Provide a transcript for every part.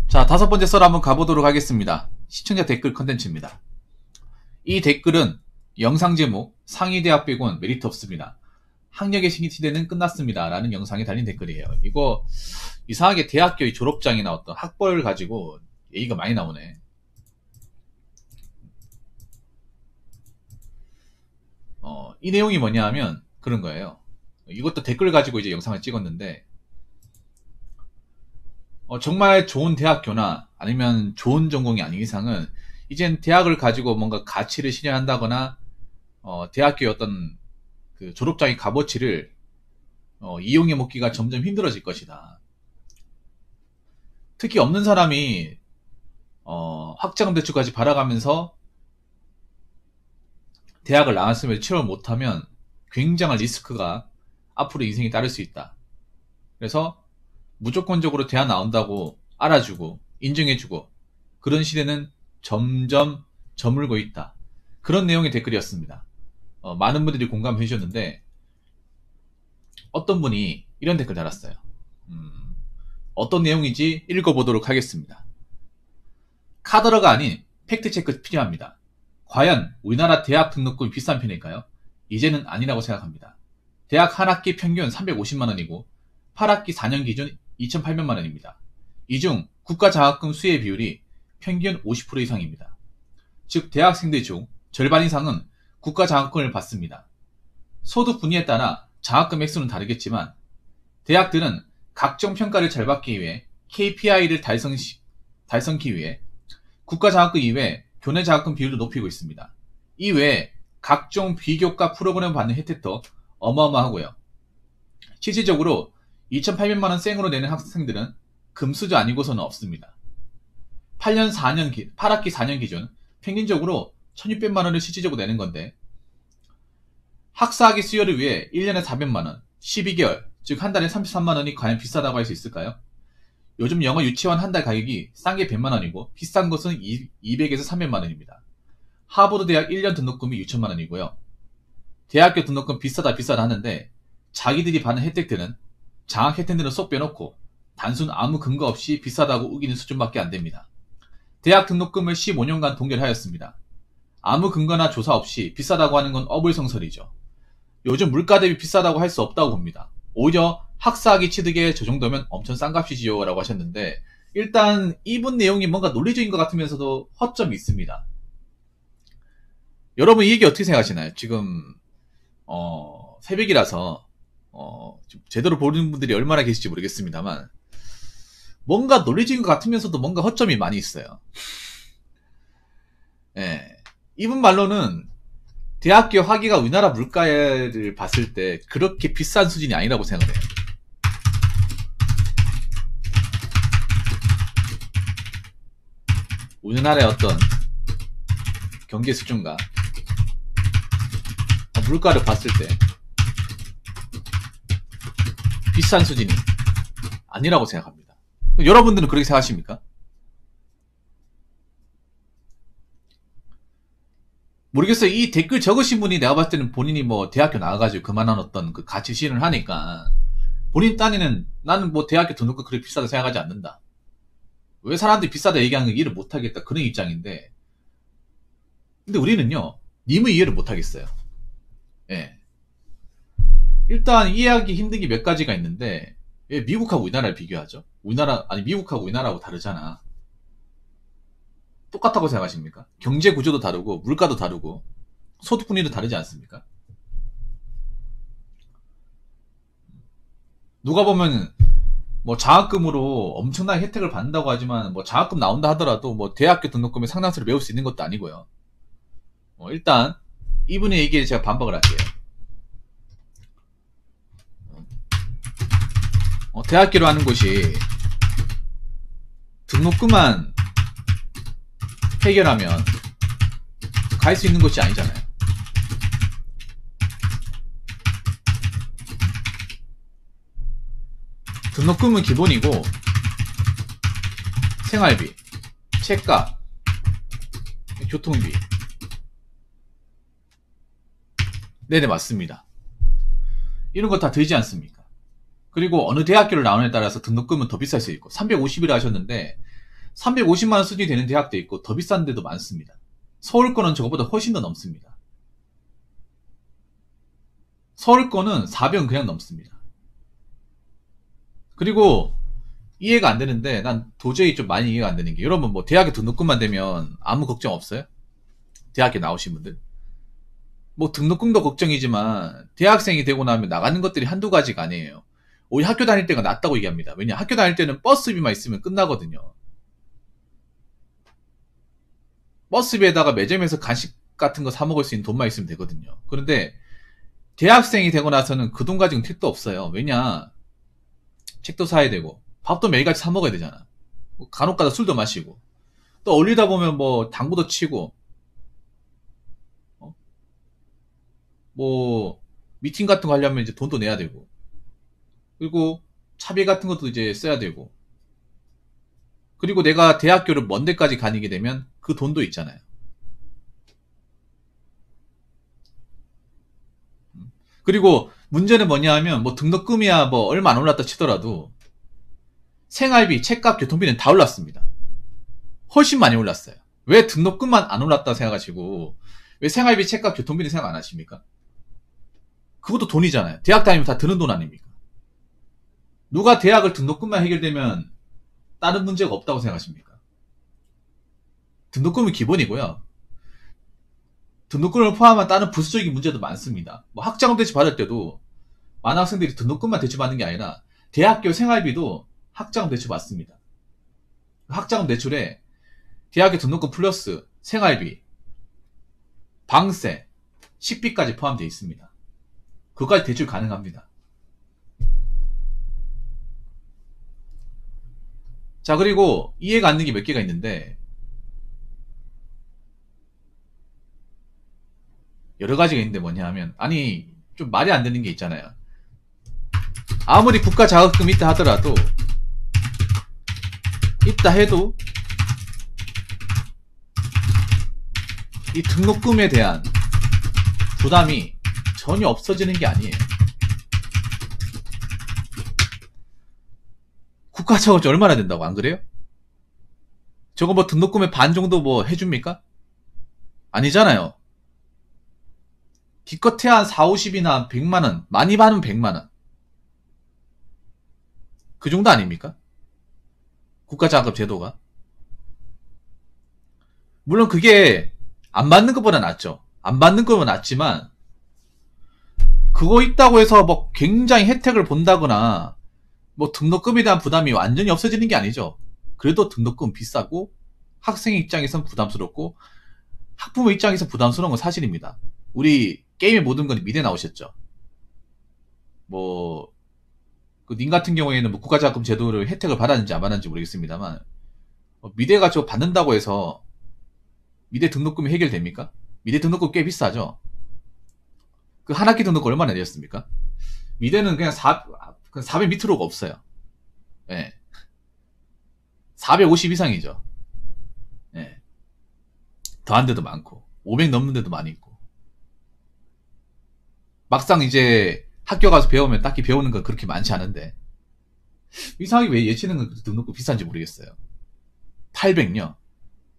자, 5번째 썰 한번 가보도록 하겠습니다. 시청자 댓글 컨텐츠입니다. 이 댓글은 영상 제목 상위대학 빼곤 메리트 없습니다. 학력의 시대는 끝났습니다. 라는 영상에 달린 댓글이에요. 이거 이상하게 대학교의 졸업장이나 어떤 학벌 가지고 얘기가 많이 나오네. 이 내용이 뭐냐 하면 그런 거예요. 이것도 댓글 가지고 이제 영상을 찍었는데 정말 좋은 대학교나 아니면 좋은 전공이 아닌 이상은 이젠 대학을 가지고 뭔가 가치를 실현한다거나 대학교의 어떤 그 졸업장의 값어치를 이용해 먹기가 점점 힘들어질 것이다. 특히 없는 사람이 학자금 대출까지 받아가면서 대학을 나왔으면 취업을 못하면 굉장한 리스크가 앞으로 인생에 따를 수 있다. 그래서 무조건적으로 대학 나온다고 알아주고 인정해주고 그런 시대는 점점 저물고 있다. 그런 내용의 댓글이었습니다. 많은 분들이 공감해 주셨는데 어떤 분이 이런 댓글 달았어요. 어떤 내용인지 읽어보도록 하겠습니다. 카더러가 아닌 팩트체크 필요합니다. 과연 우리나라 대학 등록금이 비싼 편일까요? 이제는 아니라고 생각합니다. 대학 한 학기 평균 350만원이고 8학기 4년 기준 2,800만원입니다. 이 중 국가장학금 수혜 비율이 평균 50% 이상입니다. 즉 대학생들 중 절반 이상은 국가장학금을 받습니다. 소득 분위에 따라 장학금 액수는 다르겠지만 대학들은 각종 평가를 잘 받기 위해 KPI를 달성하기 위해 국가장학금 이외에 교내장학금 비율도 높이고 있습니다. 이외에 각종 비교과 프로그램을 받는 혜택도 어마어마하고요. 실질적으로 2,800만원 생으로 내는 학생들은 금수저 아니고서는 없습니다. 8학기 4년 기준 평균적으로 1,600만원을 실질적으로 내는 건데 학사학위 수여를 위해 1년에 400만원, 12개월, 즉 한 달에 33만원이 과연 비싸다고 할 수 있을까요? 요즘 영어 유치원 한 달 가격이 싼 게 100만원이고 비싼 것은 200에서 300만원입니다. 하버드 대학 1년 등록금이 6천만원이고요. 대학교 등록금 비싸다 하는데 자기들이 받는 혜택들은 장학 혜택들은 쏙 빼놓고 단순 아무 근거 없이 비싸다고 우기는 수준밖에 안됩니다. 대학 등록금을 15년간 동결하였습니다. 아무 근거나 조사 없이 비싸다고 하는 건 어불성설이죠. 요즘 물가 대비 비싸다고 할 수 없다고 봅니다. 오히려 학사학위 취득에 저 정도면 엄청 싼 값이지요 라고 하셨는데 일단 이분 내용이 뭔가 논리적인 것 같으면서도 허점이 있습니다. 여러분 이 얘기 어떻게 생각하시나요? 지금 새벽이라서 제대로 모르는 분들이 얼마나 계실지 모르겠습니다만 뭔가 논리적인 것 같으면서도 뭔가 허점이 많이 있어요. 예. 이분 말로는 대학교 학위가 우리나라 물가를 봤을 때 그렇게 비싼 수준이 아니라고 생각해요. 우리나라의 어떤 경제 수준과 물가를 봤을 때 비싼 수준이 아니라고 생각합니다. 여러분들은 그렇게 생각하십니까? 모르겠어요. 이 댓글 적으신 분이 내가 봤을 때는 본인이 뭐 대학교 나와가지고 그만한 어떤 그 가치 실현을 하니까 본인 딴에는 나는 뭐 대학교 등록금 그렇게 비싸다 생각하지 않는다. 왜 사람들이 비싸다 얘기하는 거 이해를 못하겠다 그런 입장인데 근데 우리는요 님의 이해를 못하겠어요. 예. 일단 이해하기 힘든 게 몇 가지가 있는데 왜 미국하고 우리나라를 비교하죠? 미국하고 우리나라하고 다르잖아. 똑같다고 생각하십니까? 경제 구조도 다르고 물가도 다르고 소득 분위기도 다르지 않습니까? 누가 보면 뭐 장학금으로 엄청난 혜택을 받는다고 하지만 뭐 장학금 나온다 하더라도 뭐 대학교 등록금에 상당수를 메울 수 있는 것도 아니고요. 일단 이분의 얘기에 제가 반박을 할게요. 대학교로 하는 곳이 등록금만 해결하면 갈 수 있는 곳이 아니잖아요. 등록금은 기본이고 생활비, 책값, 교통비 네네 맞습니다. 이런 거 다 들지 않습니까? 그리고 어느 대학교를 나오느냐에 따라서 등록금은 더 비쌀 수 있고 350이라 하셨는데 350만원 수준이 되는 대학도 있고 더 비싼 데도 많습니다. 서울 거는 저거보다 훨씬 더 넘습니다. 서울 거는 400은 그냥 넘습니다. 그리고 이해가 안 되는데 난 도저히 좀 많이 이해가 안 되는 게, 여러분 뭐 대학에 등록금만 되면 아무 걱정 없어요? 대학에 나오신 분들 뭐 등록금도 걱정이지만 대학생이 되고 나면 나가는 것들이 한두 가지가 아니에요. 오히려 학교 다닐 때가 낫다고 얘기합니다. 왜냐, 학교 다닐 때는 버스비만 있으면 끝나거든요. 버스비에다가 매점에서 간식 같은 거 사 먹을 수 있는 돈만 있으면 되거든요. 그런데 대학생이 되고 나서는 그 돈 가지고는 택도 없어요. 왜냐, 책도 사야 되고 밥도 매일같이 사 먹어야 되잖아. 간혹가다 술도 마시고 또 어울리다 보면 뭐 당구도 치고 뭐 미팅 같은 거 하려면 이제 돈도 내야 되고, 그리고 차비 같은 것도 이제 써야 되고, 그리고 내가 대학교를 먼 데까지 다니게 되면 그 돈도 있잖아요. 그리고 문제는 뭐냐 하면 뭐 등록금이야 뭐 얼마 안 올랐다 치더라도 생활비, 책값, 교통비는 다 올랐습니다. 훨씬 많이 올랐어요. 왜 등록금만 안 올랐다 생각하시고 왜 생활비, 책값, 교통비는 생각 안 하십니까? 그것도 돈이잖아요. 대학 다니면 다 드는 돈 아닙니까? 누가 대학을 등록금만 해결되면 다른 문제가 없다고 생각하십니까? 등록금은 기본이고요. 등록금을 포함한 다른 부수적인 문제도 많습니다. 뭐 학자금 대출 받을 때도 많은 학생들이 등록금만 대출받는 게 아니라 대학교 생활비도 학자금 대출 받습니다. 학자금 대출에 대학교 등록금 플러스 생활비, 방세, 식비까지 포함되어 있습니다. 그것까지 대출 가능합니다. 자, 그리고 이해가 안 되는 게 몇 개가 있는데, 여러 가지가 있는데 뭐냐 하면, 아니 좀 말이 안 되는 게 있잖아요. 아무리 국가 자격금 있다 하더라도, 있다 해도 이 등록금에 대한 부담이 전혀 없어지는 게 아니에요. 국가 자격증 얼마나 된다고, 안 그래요? 저거 뭐 등록금의 반 정도 뭐 해줍니까? 아니잖아요. 기껏해야 한 4, 50이나 100만원, 많이 받으면 100만원. 그 정도 아닙니까? 국가장학금 제도가. 물론 그게 안 받는 것보다 낫죠. 안 받는 것보다 낫지만, 그거 있다고 해서 뭐 굉장히 혜택을 본다거나 뭐 등록금에 대한 부담이 완전히 없어지는 게 아니죠. 그래도 등록금 비싸고 학생 입장에선 부담스럽고 학부모 입장에서 부담스러운 건 사실입니다. 우리 게임의 모든 건 미대 나오셨죠. 뭐 님 같은 경우에는 뭐 국가장학금 제도를 혜택을 받았는지 안 받았는지 모르겠습니다만, 미대가 저거 받는다고 해서 미대 등록금이 해결됩니까? 미대 등록금 꽤 비싸죠. 그 한 학기 등록금 얼마나 내렸습니까? 미대는 그냥 400 밑으로가 없어요. 예. 450 이상이죠. 예. 더한 데도 많고 500 넘는 데도 많이 있고, 막상 이제 학교 가서 배우면 딱히 배우는 건 그렇게 많지 않은데, 이상하게 왜 예체능은 등록금 비싼지 모르겠어요. 800요.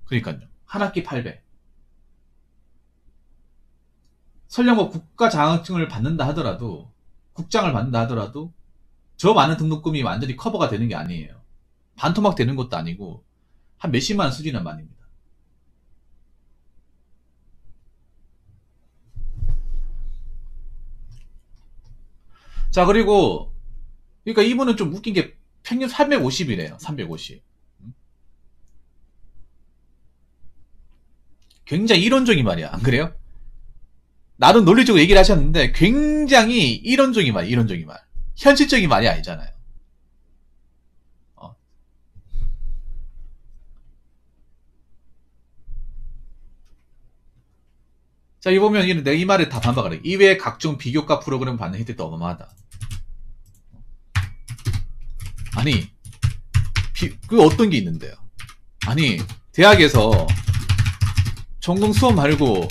그러니까요. 한 학기 800. 설령 뭐 국가 자격증을 받는다 하더라도, 국장을 받는다 하더라도 저 많은 등록금이 완전히 커버가 되는 게 아니에요. 반토막 되는 것도 아니고 한 몇십만 원 수준은 말입니다. 자, 그리고 그러니까 이분은 좀 웃긴 게 평균 350이래요. 350. 굉장히 이론적인 말이야. 안 그래요? 나름 논리적으로 얘기를 하셨는데 굉장히 이론적인 말, 이론적인 말. 현실적인 말이 아니잖아요. 자, 이 보면 내가 이 말에 다 반박을 해. 이외에 각종 비교과 프로그램 받는 혜택도 어마어마하다. 아니, 그 어떤 게 있는데요? 아니, 대학에서 전공 수업 말고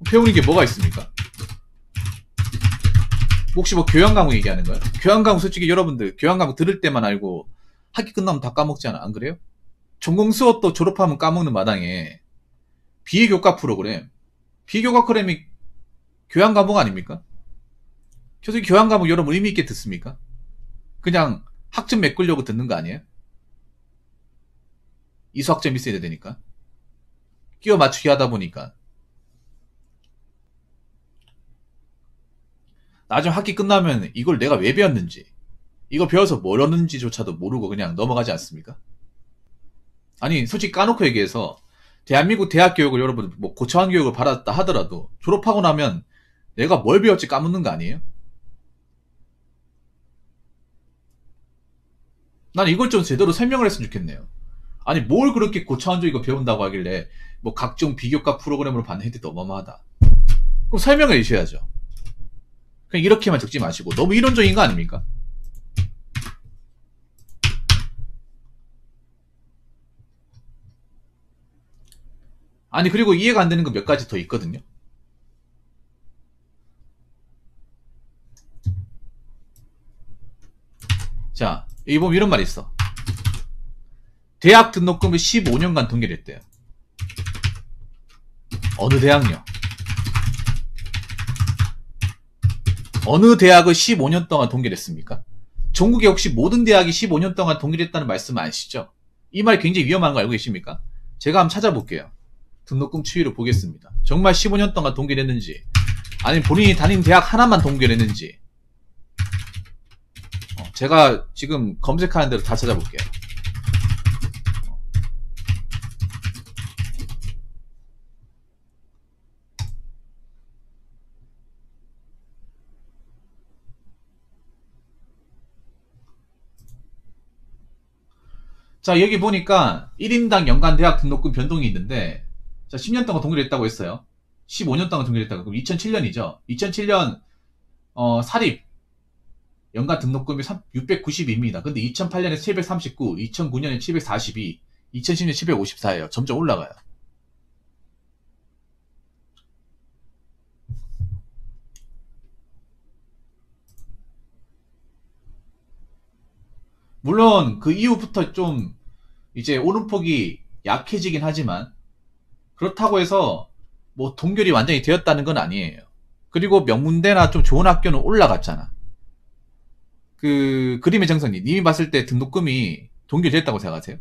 배우는 게 뭐가 있습니까? 혹시 뭐 교양 과목 얘기하는 거예요? 교양 과목 솔직히 여러분들 교양 과목 들을 때만 알고 학기 끝나면 다 까먹잖아. 안 그래요? 전공 수업도 졸업하면 까먹는 마당에 비교과 프로그램, 비교과 프로그램이 교양 과목 아닙니까? 솔직히 교양 과목 여러분 의미 있게 듣습니까? 그냥 학점 메꾸려고 듣는 거 아니에요? 이수학점 있어야 되니까. 끼워 맞추기 하다 보니까. 나중에 학기 끝나면 이걸 내가 왜 배웠는지, 이거 배워서 뭘 얻는지조차도 모르고 그냥 넘어가지 않습니까? 아니, 솔직히 까놓고 얘기해서, 대한민국 대학 교육을 여러분, 뭐, 고차원 교육을 받았다 하더라도, 졸업하고 나면 내가 뭘 배웠지 까먹는 거 아니에요? 난 이걸 좀 제대로 설명을 했으면 좋겠네요. 아니, 뭘 그렇게 고차원적이고 배운다고 하길래, 뭐, 각종 비교과 프로그램으로 받는 혜택도 어마어마하다. 그럼 설명해 주셔야죠. 그냥 이렇게만 적지 마시고, 너무 이론적인 거 아닙니까? 아니, 그리고 이해가 안 되는 거 몇 가지 더 있거든요. 자, 여기 보면 이런 말이 있어. 대학 등록금을 15년간 동결 했대요. 어느 대학요? 어느 대학을 15년 동안 동결했습니까? 전국에 혹시 모든 대학이 15년 동안 동결했다는 말씀 아시죠? 이 말 굉장히 위험한 거 알고 계십니까? 제가 한번 찾아볼게요. 등록금 추이를 보겠습니다. 정말 15년 동안 동결했는지, 아니면 본인이 다닌 대학 하나만 동결했는지, 제가 지금 검색하는 대로 다 찾아볼게요. 자, 여기 보니까 1인당 연간 대학 등록금 변동이 있는데, 자, 10년 동안 동결했다고 했어요. 15년 동안 동결했다고. 그럼 2007년이죠. 2007년, 사립, 연간 등록금이 692입니다. 근데 2008년에 739, 2009년에 742, 2010년에 754예요. 점점 올라가요. 물론 그 이후부터 좀 이제 오름폭이 약해지긴 하지만 그렇다고 해서 뭐 동결이 완전히 되었다는 건 아니에요. 그리고 명문대나 좀 좋은 학교는 올라갔잖아. 그 그림의 정선이 님이 봤을 때 등록금이 동결됐다고 생각하세요?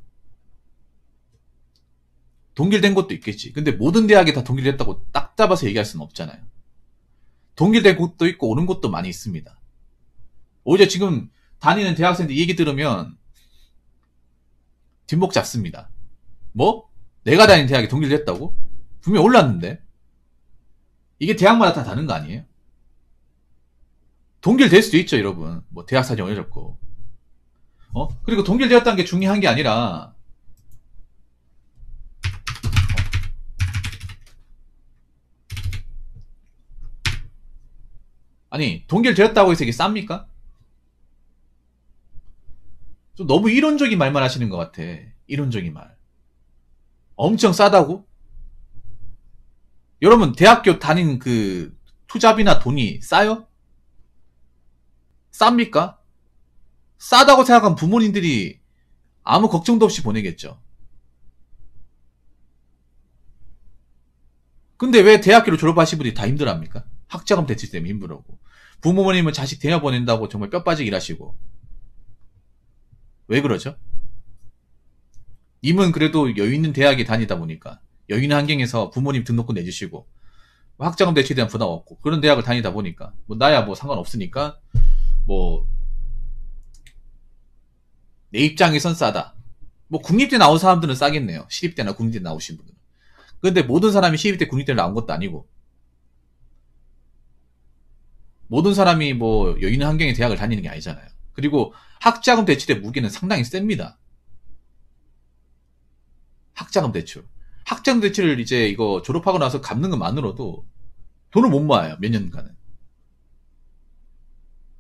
동결된 것도 있겠지. 근데 모든 대학이 다 동결됐다고 딱 잡아서 얘기할 수는 없잖아요. 동결된 곳도 있고 오는 곳도 많이 있습니다. 오히려 지금 다니는 대학생들 얘기 들으면 뒷목 잡습니다. 뭐? 내가 다니는 대학이 동결됐다고? 분명히 올랐는데? 이게 대학마다 다 다른 거 아니에요? 동결될 수도 있죠, 여러분. 뭐 대학 사정이 어렵고. 그리고 동결되었다는 게 중요한 게 아니라 아니, 동결되었다고 해서 이게 쌉니까? 좀 너무 이론적인 말만 하시는 것 같아. 이론적인 말. 엄청 싸다고? 여러분, 대학교 다닌 그 투잡이나 돈이 싸요? 쌉니까? 싸다고 생각하면 부모님들이 아무 걱정도 없이 보내겠죠. 근데 왜 대학교를 졸업하신 분들이 다 힘들어합니까? 학자금 대출 때문에 힘들어하고. 부모님은 자식 대학 보낸다고 정말 뼈 빠지게 일하시고. 왜 그러죠? 님은 그래도 여유 있는 대학에 다니다 보니까 여유 있는 환경에서 부모님 등록금 내주시고 학자금 대출에 대한 부담 없고 그런 대학을 다니다 보니까 뭐 나야 뭐 상관없으니까 뭐 내 입장에선 싸다. 뭐 국립대 나온 사람들은 싸겠네요. 시립대나 국립대 나오신 분들은. 근데 모든 사람이 시립대 국립대를 나온 것도 아니고 모든 사람이 뭐 여유 있는 환경의 대학을 다니는 게 아니잖아요. 그리고 학자금 대출의 무게는 상당히 셉니다. 학자금 대출. 학자금 대출을 이제 이거 졸업하고 나서 갚는 것만으로도 돈을 못 모아요. 몇 년간은.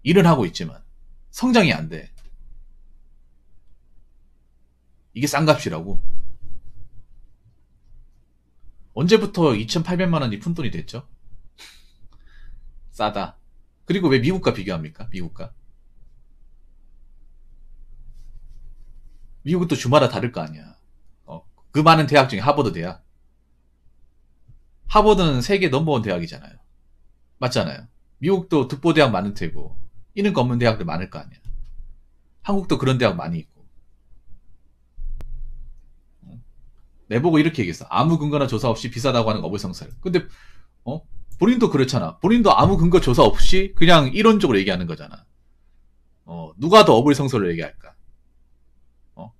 일은 하고 있지만 성장이 안 돼. 이게 싼 값이라고. 언제부터 2,800만 원이 푼돈이 됐죠? 싸다. 그리고 왜 미국과 비교합니까? 미국과. 미국도 주마다 다를 거 아니야. 그 많은 대학 중에 하버드 대학. 하버드는 세계 넘버원 대학이잖아요. 맞잖아요. 미국도 특보대학 많을 테고, 이름 없는 대학들 많을 거 아니야. 한국도 그런 대학 많이 있고. 내보고 이렇게 얘기했어. 아무 근거나 조사 없이 비싸다고 하는 어불성설. 근데, 본인도 그렇잖아. 본인도 아무 근거 조사 없이 그냥 이론적으로 얘기하는 거잖아. 누가 더 어불성설을 얘기할까?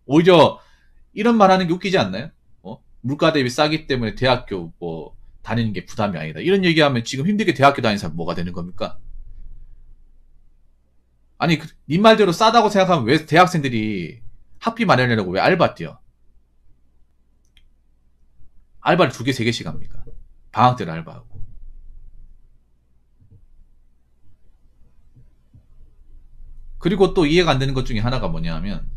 오히려 이런 말 하는 게 웃기지 않나요? 물가 대비 싸기 때문에 대학교 뭐 다니는 게 부담이 아니다. 이런 얘기하면 지금 힘들게 대학교 다니는 사람 뭐가 되는 겁니까? 아니, 네 말대로 싸다고 생각하면 왜 대학생들이 학비 마련하려고 왜 알바 뛰어? 알바를 2개, 3개씩 합니까? 방학 때는 알바하고. 그리고 또 이해가 안 되는 것 중에 하나가 뭐냐 하면,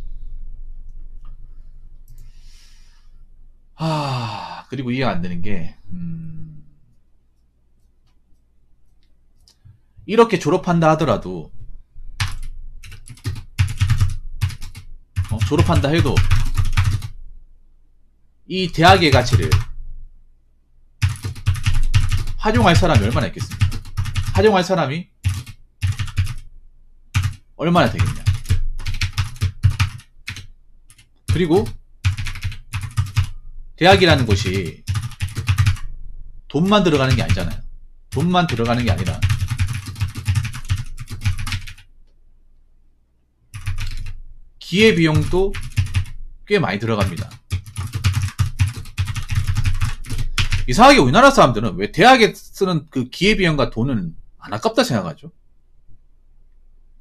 그리고 이해가 안 되는 게, 이렇게 졸업한다 하더라도, 졸업한다 해도, 이 대학의 가치를 활용할 사람이 얼마나 있겠습니까? 활용할 사람이 얼마나 되겠냐. 그리고 대학이라는 곳이 돈만 들어가는 게 아니잖아요. 돈만 들어가는 게 아니라 기회비용도 꽤 많이 들어갑니다. 이상하게 우리나라 사람들은 왜 대학에 쓰는 그 기회비용과 돈은 안 아깝다 생각하죠?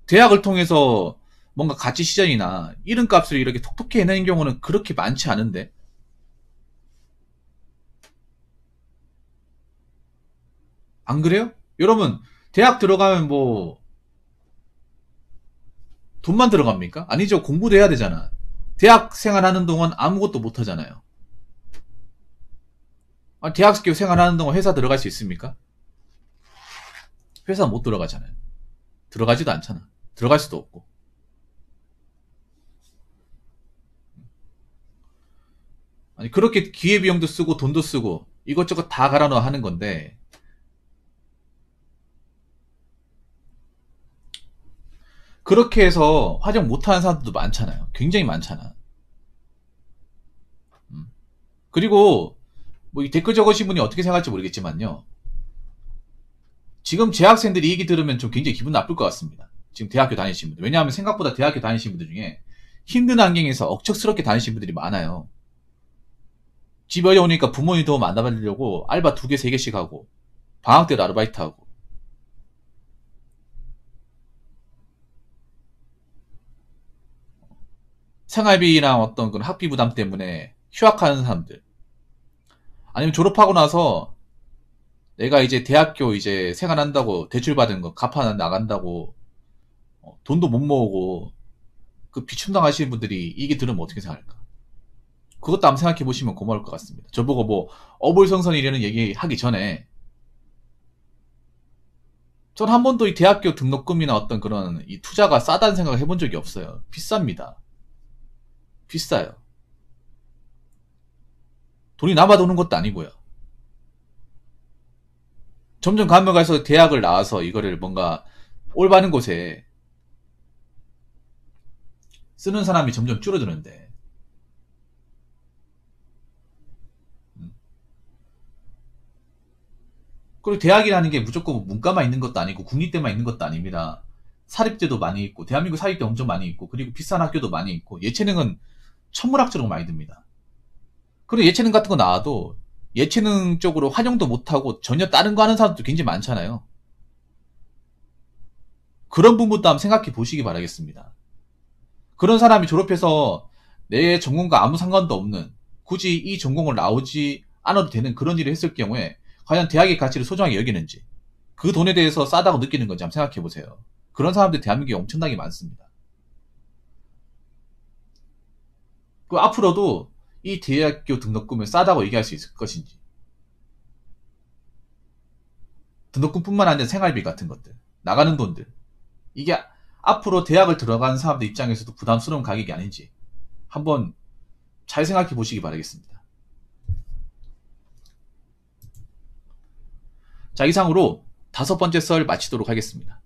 대학을 통해서 뭔가 가치 시장이나 이름값을 이렇게 톡톡히 해내는 경우는 그렇게 많지 않은데, 안 그래요? 여러분, 대학 들어가면 뭐 돈만 들어갑니까? 아니죠. 공부도 해야 되잖아. 대학 생활하는 동안 아무것도 못 하잖아요. 대학교 생활하는 동안 회사 들어갈 수 있습니까? 회사 못 들어가잖아요. 들어가지도 않잖아. 들어갈 수도 없고. 아니, 그렇게 기회비용도 쓰고 돈도 쓰고 이것저것 다 갈아 넣어 하는 건데, 그렇게 해서 활용 못하는 사람들도 많잖아요. 굉장히 많잖아. 그리고 뭐 이 댓글 적으신 분이 어떻게 생각할지 모르겠지만요. 지금 재학생들이 이 얘기 들으면 좀 굉장히 기분 나쁠 것 같습니다. 지금 대학교 다니시는 분들. 왜냐하면 생각보다 대학교 다니시는 분들 중에 힘든 환경에서 억척스럽게 다니시는 분들이 많아요. 집에 오니까 부모님 도움 안 받으려고 알바 2개, 3개씩 하고, 방학 때도 아르바이트 하고. 생활비랑 어떤 그런 학비 부담 때문에 휴학하는 사람들. 아니면 졸업하고 나서 내가 이제 대학교 이제 생활한다고 대출받은 거 갚아 나간다고 돈도 못 모으고 그 비춘당 하시는 분들이 이게 들으면 어떻게 생각할까? 그것도 한번 생각해 보시면 고마울 것 같습니다. 저보고 뭐 어불성설이라는 얘기 하기 전에 전 한 번도 이 대학교 등록금이나 어떤 그런 이 투자가 싸다는 생각을 해본 적이 없어요. 비쌉니다. 비싸요. 돈이 남아 도는 것도 아니고요. 점점 가면 가서 대학을 나와서 이거를 뭔가 올바른 곳에 쓰는 사람이 점점 줄어드는데, 그리고 대학이라는 게 무조건 문과만 있는 것도 아니고 국립대만 있는 것도 아닙니다. 사립대도 많이 있고, 대한민국 사립대 엄청 많이 있고, 그리고 비싼 학교도 많이 있고, 예체능은 천문학적으로 많이 듭니다. 그리고 예체능 같은 거 나와도 예체능 쪽으로 활용도 못하고 전혀 다른 거 하는 사람도 굉장히 많잖아요. 그런 부분도 한번 생각해 보시기 바라겠습니다. 그런 사람이 졸업해서 내 전공과 아무 상관도 없는, 굳이 이 전공을 나오지 않아도 되는 그런 일을 했을 경우에 과연 대학의 가치를 소중하게 여기는지, 그 돈에 대해서 싸다고 느끼는 건지 한번 생각해 보세요. 그런 사람들 대한민국에 엄청나게 많습니다. 그 앞으로도 이 대학교 등록금을 싸다고 얘기할 수 있을 것인지, 등록금뿐만 아니라 생활비 같은 것들, 나가는 돈들, 이게 앞으로 대학을 들어가는 사람들 입장에서도 부담스러운 가격이 아닌지 한번 잘 생각해 보시기 바라겠습니다. 자, 이상으로 5번째 썰 마치도록 하겠습니다.